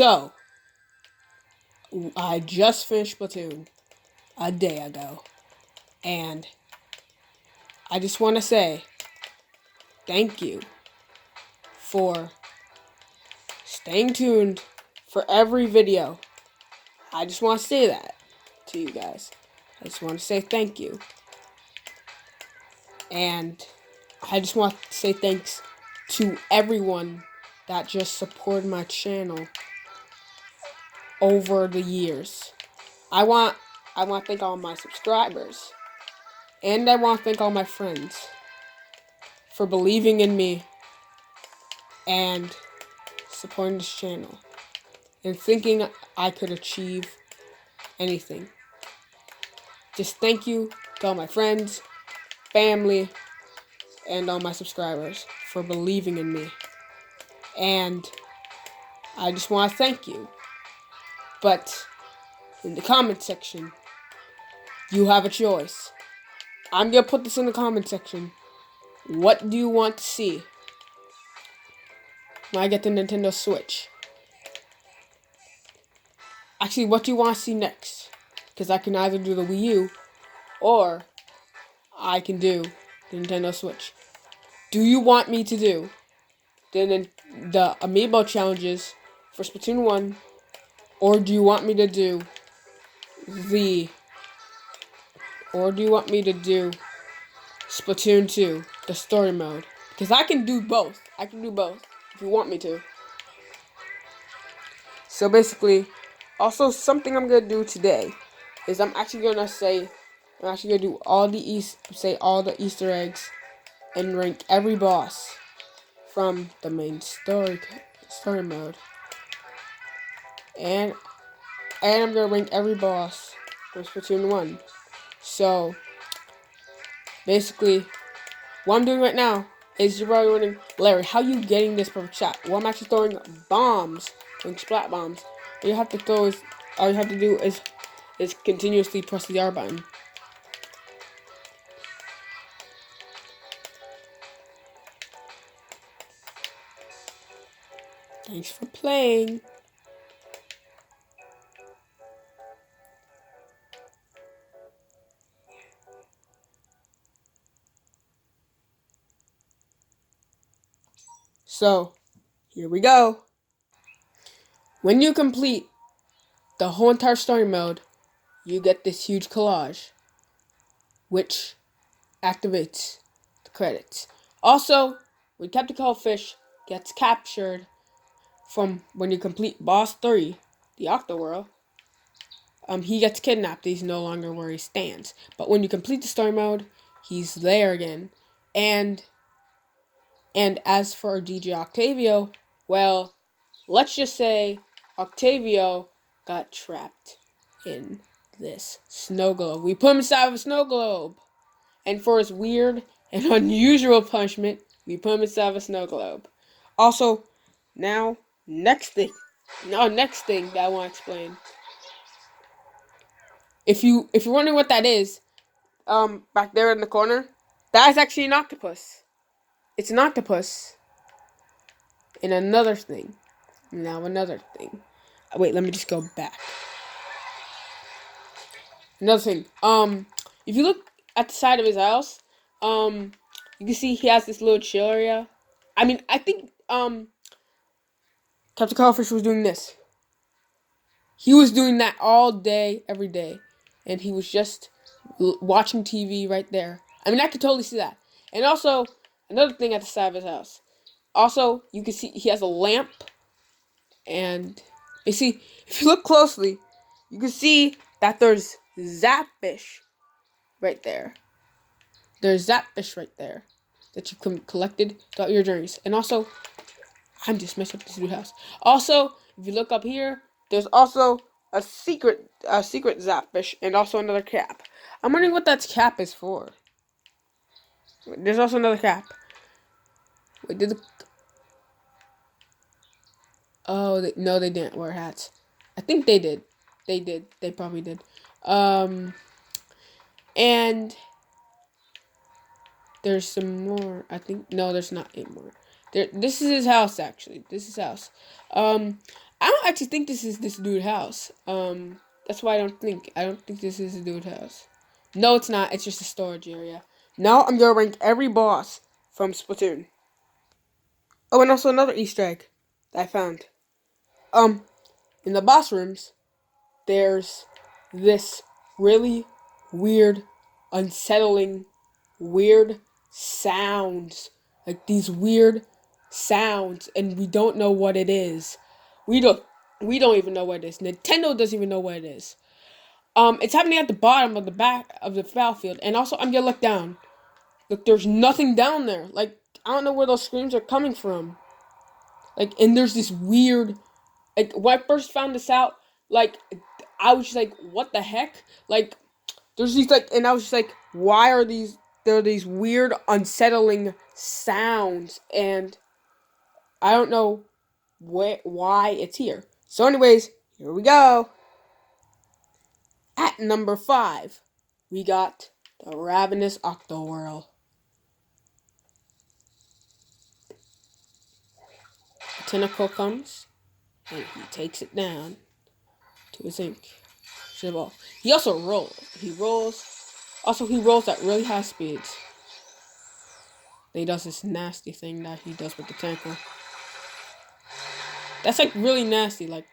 So, I just finished Splatoon a day ago. And I just want to say thank you for staying tuned for every video. I just want to say that to you guys. I just want to say thank you. And I just want to say thanks to everyone that just supported my channel over the years. I want to thank all my subscribers. And I want to thank all my friends for believing in me and supporting this channel and thinking I could achieve anything. Just thank you to all my friends, family, and all my subscribers for believing in me. And I just want to thank you. But in the comment section, you have a choice. I'm going to put this in the comment section. What do you want to see when I get the Nintendo Switch? Actually, what do you want to see next? Because I can either do the Wii U or I can do the Nintendo Switch. Do you want me to do the Amiibo challenges for Splatoon 1? Or do you want me to do Splatoon 2, the story mode? Because I can do both. I can do both if you want me to. So basically, also something I'm gonna do today is I'm actually gonna do all the Easter eggs and rank every boss from the main story mode. And I'm gonna rank every boss from Splatoon 1. So basically, what I'm doing right now is you're probably wondering, Larry, how are you getting this perfect shot? Well, I'm actually throwing bombs, throwing splat bombs. All you have to do is continuously press the R button. Thanks for playing. So, here we go. When you complete the whole entire story mode, you get this huge collage, which activates the credits. Also, when Captain Cuttlefish gets captured from when you complete Boss 3, the Octoworld, he gets kidnapped. He's no longer where he stands. But when you complete the story mode, he's there again. And as for DJ Octavio, well, let's just say Octavio got trapped in this snow globe. We put him inside of a snow globe. And for his weird and unusual punishment, we put him inside of a snow globe. Also, next thing that I want to explain. If you're wondering what that is, back there in the corner, that is actually an octopus. It's an octopus. And another thing. Wait, let me just go back. Another thing. If you look at the side of his house, you can see he has this little chill area. I mean, I think Captain Cuttlefish was doing this. He was doing that all day, every day, and he was just watching TV right there. I mean, I could totally see that. And also, another thing at the side of his house. Also, you can see he has a lamp, and you see, if you look closely, you can see that there's Zapfish right there. There's Zapfish right there that you've collected throughout your journeys. And also, I'm just messing up this new house. Also, if you look up here, there's also a secret Zapfish and also another cap. I'm wondering what that cap is for. There's also another cap. Wait, no, they didn't wear hats. I think they did. They did. They probably did. And there's some more. I think no, there's not any more. This is his house actually. This is his house. I don't actually think this is this dude's house. That's why I don't think. I don't think this is the dude's house. No, it's not. It's just a storage area. Now I'm gonna rank every boss from Splatoon. Oh, and also another Easter egg that I found. Um, in the boss rooms, there's this really weird, unsettling, weird sounds. Like these weird sounds, and we don't know what it is. We don't we don't even know what it is. Nintendo doesn't even know what it is. It's happening at the bottom of the back of the battlefield, and also I'm gonna look down. Look, there's nothing down there. Like I don't know where those screams are coming from. Like, and there's this weird. Like when I first found this out, like I was just like, what the heck? Like there's these like, and I was just like, why are these? There are these weird, unsettling sounds, and I don't know why it's here. So, anyways, here we go. At number 5, we got the Ravenous Octowhirl. The tentacle comes, and he takes it down to his ink. He also rolls. He rolls. Also, he rolls at really high speeds. He does this nasty thing that he does with the tentacle. That's like really nasty. Like,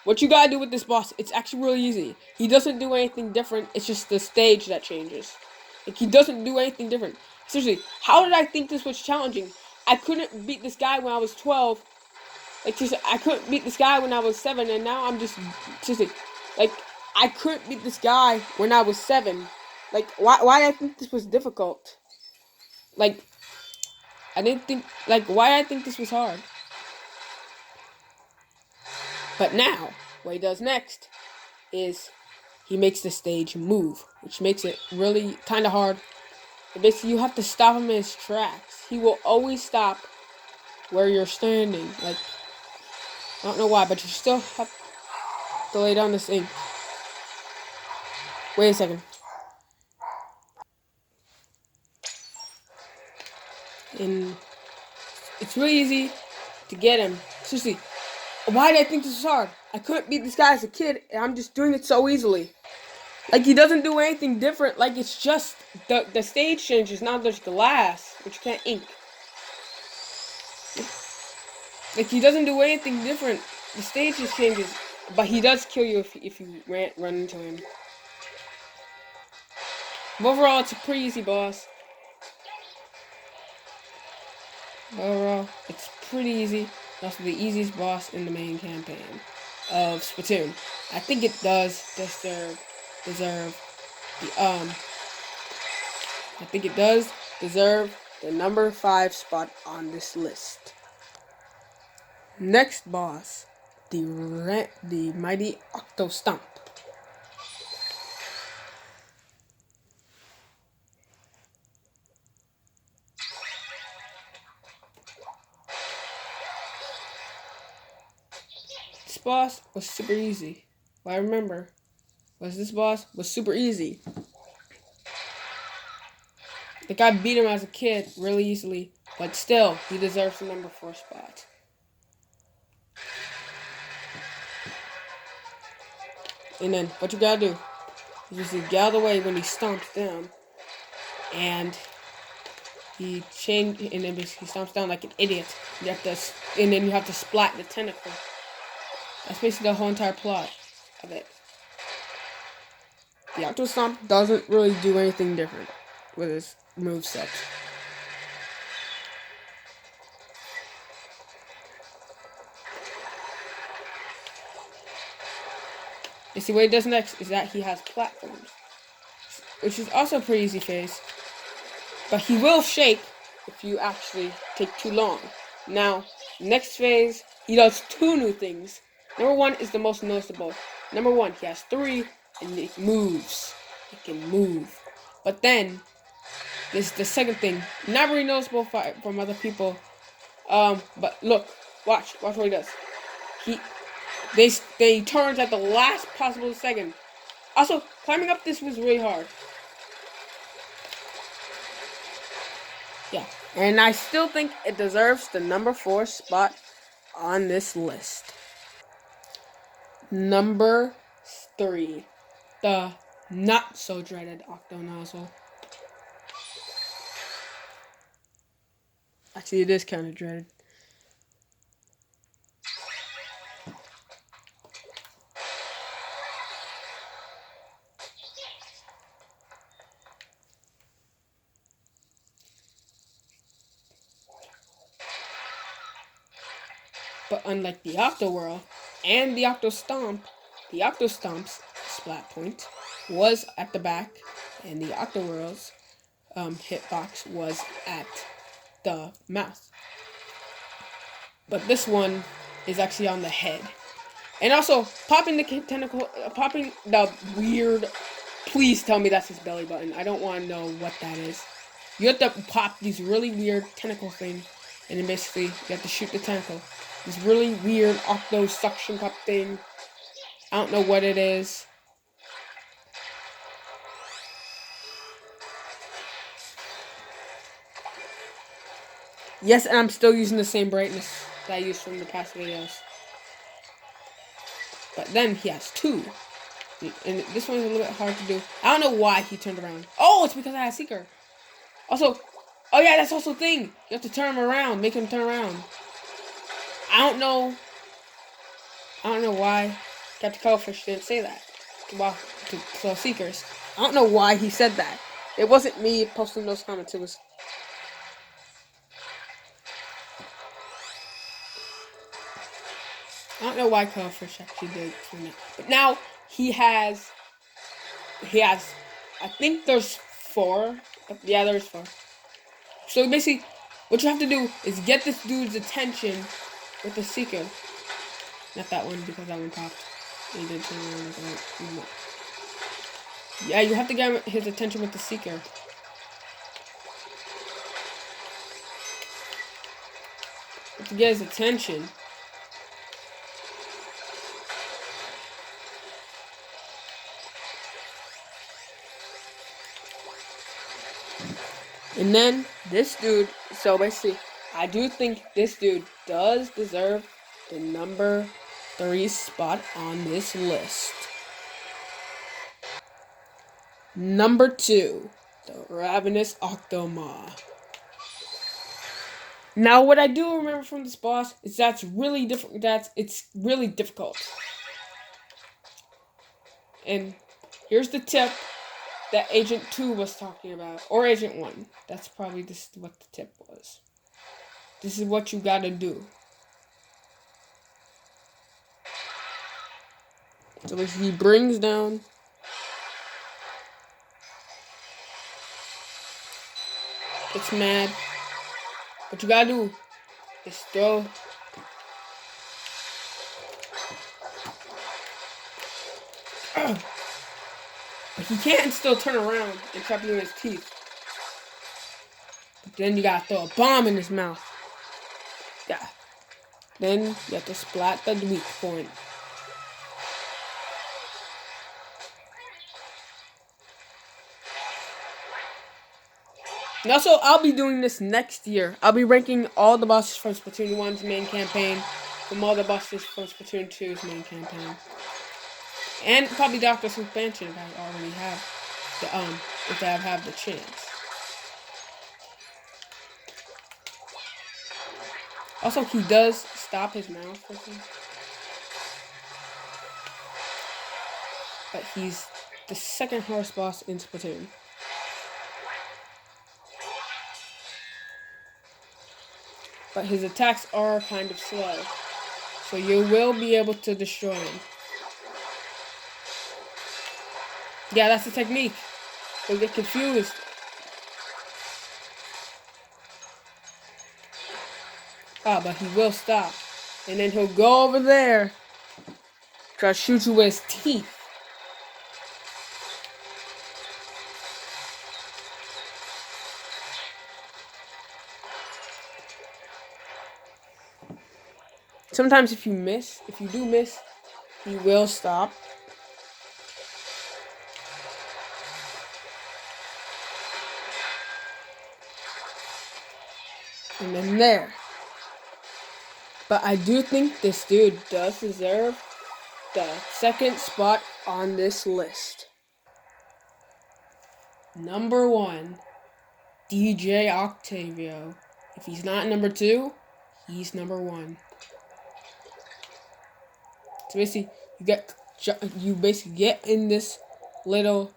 what you gotta do with this boss, it's actually really easy. He doesn't do anything different. It's just the stage that changes. Like, he doesn't do anything different. Seriously, how did I think this was challenging? I couldn't beat this guy when I was 12. Like, seriously, I couldn't beat this guy when I was 7, and now I'm just, seriously, like, I couldn't beat this guy when I was 7. Like, why did I think this was difficult? Like, I didn't think, like, why did I think this was hard? But now, what he does next is he makes the stage move, which makes it really kind of hard. And basically, you have to stop him in his tracks. He will always stop where you're standing. Like, I don't know why, but you still have to lay down this ink. Wait a second. And it's really easy to get him. Seriously, why did I think this was hard? I couldn't beat this guy as a kid, and I'm just doing it so easily. Like, he doesn't do anything different. Like, it's just the stage changes. Now there's glass, which you can't ink. Like, he doesn't do anything different. The stage just changes. But he does kill you if you run into him. But overall, it's a pretty easy boss. Overall, it's pretty easy. Also the easiest boss in the main campaign of Splatoon. I think it does deserve the I think it does deserve the number 5 spot on this list. Next boss, the mighty Octo Stomp. This boss was super easy. What I remember was this boss was super easy. Like, I beat him as a kid really easily, but still, he deserves the number 4 spot. And then, what you gotta do is just get out of the way when he stomps down, and he stomps down like an idiot. You have to, and then you have to splat the tentacle. That's basically the whole entire plot of it. The Octo Stomp doesn't really do anything different with his moveset. You see, what he does next is that he has platforms, which is also a pretty easy phase. But he will shake if you actually take too long. Now, next phase, he does 2 new things. Number 1 is the most noticeable. Number 1, he has 3, and it moves. It can move. But then, this is the second thing. Not really noticeable from other people. But look, watch what he does. They turns at the last possible second. Also, climbing up this was really hard. Yeah, and I still think it deserves the number 4 spot on this list. Number 3. The not so dreaded Octonozzle. Actually, it is kind of dreaded. But unlike the Octowhirl and the Octostomp's splat point was at the back, and the Octowhirl's hitbox was at the mouth. But this one is actually on the head. And also, popping the weird, please tell me that's his belly button. I don't want to know what that is. You have to pop these really weird tentacle thing, and then basically you have to shoot the tentacle. This really weird octo suction cup thing. I don't know what it is. Yes, and I'm still using the same brightness that I used from the past videos. But then he has 2. And this one's a little bit hard to do. I don't know why he turned around. Oh, it's because I had a Seeker. Also, oh yeah, that's also a thing. You have to turn him around, make him turn around. I don't know why Captain Cuttlefish didn't say that to Seekers. I don't know why he said that. It wasn't me posting those comments. It was. I don't know why Cuttlefish actually did that. But now he has. I think there's 4. Yeah, there's 4. So basically, what you have to do is get this dude's attention with the Seeker. Not that one, because that one popped. He did turn around. Yeah, you have to get his attention with the Seeker. To get his attention. And then this dude, so basically, I do think this dude does deserve the number 3 spot on this list. Number 2, the Ravenous Octomaw. Now, what I do remember from this boss is it's really difficult. And here's the tip that Agent 2 was talking about, or Agent 1. That's probably just what the tip was. This is what you gotta do. So if he brings down it's mad. What you gotta do is throw but he can't still turn around and trap you in his teeth. But then you gotta throw a bomb in his mouth. Yeah. Then you have to splat the weak point. And also, I'll be doing this next year. I'll be ranking all the bosses from Splatoon 1's main campaign from all the bosses from Splatoon 2's main campaign. And probably Doctor's expansion if I already have if I have the chance. Also, he does stop his mouth with him. But he's the second hardest boss in Splatoon. But his attacks are kind of slow. So you will be able to destroy him. Yeah, that's the technique. Don't get confused. But he will stop. And then he'll go over there. Try to shoot you with his teeth. Sometimes if you do miss, he will stop. And then there. But I do think this dude does deserve the second spot on this list. Number 1, DJ Octavio. If he's not number 2, he's number 1. So basically, you basically get in this little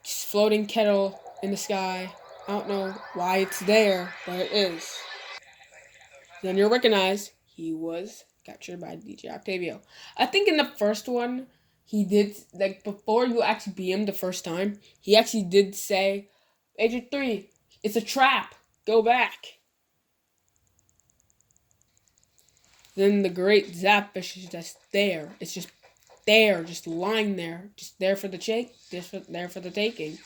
floating kettle in the sky. I don't know why it's there, but it is. Then you'll recognize he was captured by DJ Octavio. I think in the first one, he did, like, before you actually beat him the first time, he actually did say, Agent 3, it's a trap. Go back. Then the great Zapfish is just there. It's just there, just lying there. Just there for the there for the taking.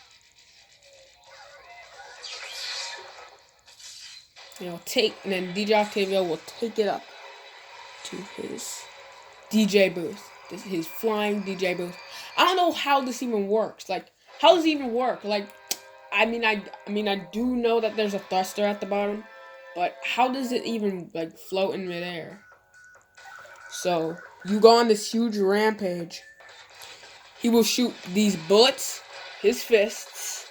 And then DJ Octavio will take it up to his DJ booth. His flying DJ booth. I don't know how this even works. Like, how does it even work? Like, I mean, I do know that there's a thruster at the bottom, but how does it even, like, float in midair? So, you go on this huge rampage. He will shoot these bullets, his fists.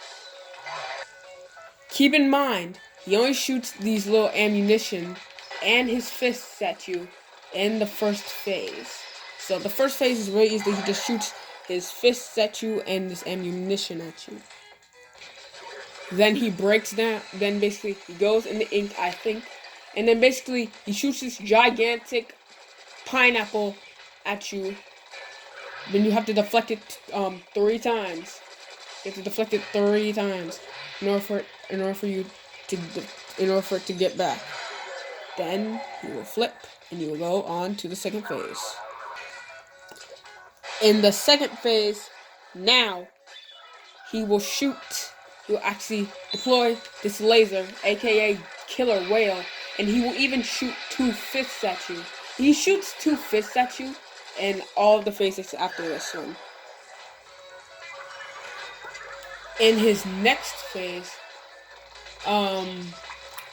Keep in mind, he only shoots these little ammunition and his fists at you in the first phase. So the first phase is very easy. He just shoots his fists at you and this ammunition at you. Then he breaks down. Then basically he goes in the ink, I think. And then basically he shoots this gigantic pineapple at you. Then you have to deflect it 3 times. You have to deflect it 3 times in order for it to get back. Then you will flip and you will go on to the second phase. In the second phase, now he will actually deploy this laser, aka Killer Whale, and he will even shoot 2 fists at you. He shoots 2 fists at you in all of the phases after this one. In his next phase,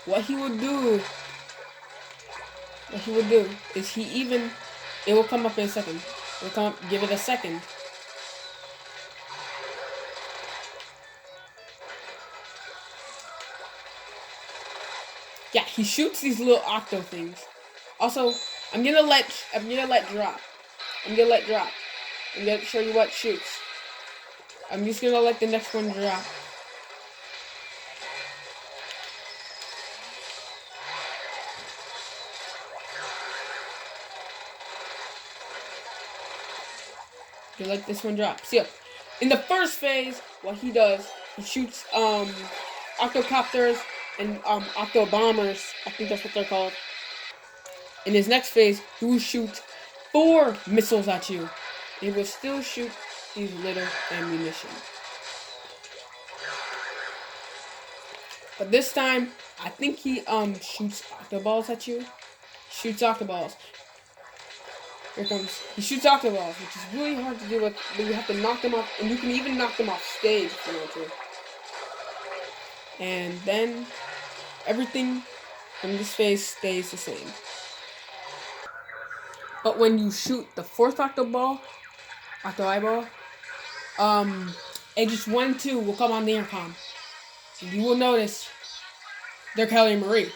what he would do is it will come up in a second. Give it a second. Yeah, he shoots these little octo things. Also, I'm gonna let drop. I'm gonna show you what shoots. I'm just gonna let the next one drop. You let this one drop. See, in the first phase, what he does, he shoots octocopters and octo bombers. I think that's what they're called. In his next phase, he will shoot 4 missiles at you. He will still shoot these little ammunition. But this time, I think he shoots octoballs at you. Shoots octoballs. Here comes. He shoots octoballs, which is really hard to do with, but you have to knock them off, and you can even knock them off stage if you want to. And then everything from this phase stays the same. But when you shoot the 4th octo eyeball, ages 1 and 2 will come on the intercom. And you will notice they're Kelly and Marie.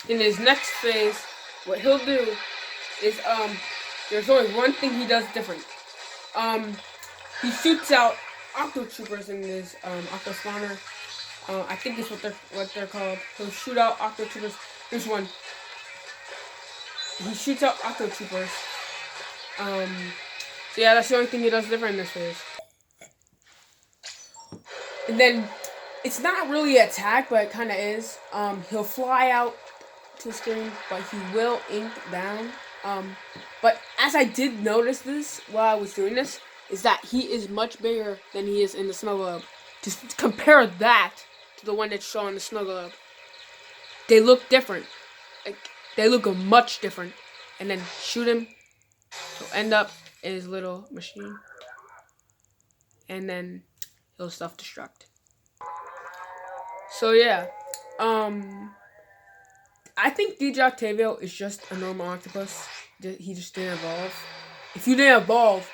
In his next phase, what he'll do is, there's always one thing he does different. He shoots out octo troopers in his octo spawner. I think that's what they're called. He'll shoot out octo troopers. Here's one. He shoots out octo troopers. So yeah, that's the only thing he does different in this phase. And then it's not really an attack, but it kind of is. He'll fly out to the screen, but he will ink down. But as I did notice this while I was doing this, is that he is much bigger than he is in the snow globe. Just compare that to the one that's shown in the snow globe. They look different. Like, they look much different. And then shoot him. He'll end up in his little machine. And then he'll self-destruct. So yeah. I think DJ Octavio is just a normal octopus. He just didn't evolve. If you didn't evolve,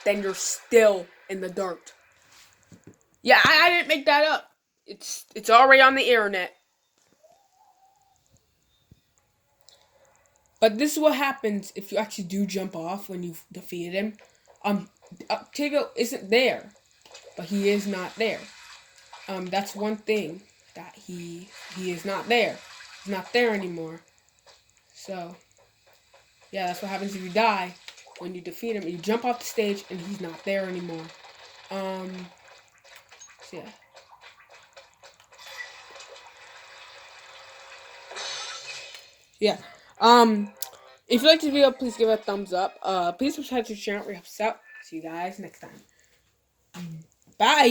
then you're still in the dirt. Yeah, I didn't make that up. It's already on the internet. But this is what happens if you actually do jump off when you've defeated him. Octavio isn't there, but he is not there. That's one thing that he is not there. He's not there anymore. So, yeah, that's what happens if you die when you defeat him. You jump off the stage and he's not there anymore. So yeah. Yeah. If you like this video, please give it a thumbs up. Please subscribe to the channel. We help us out. See you guys next time. Bye.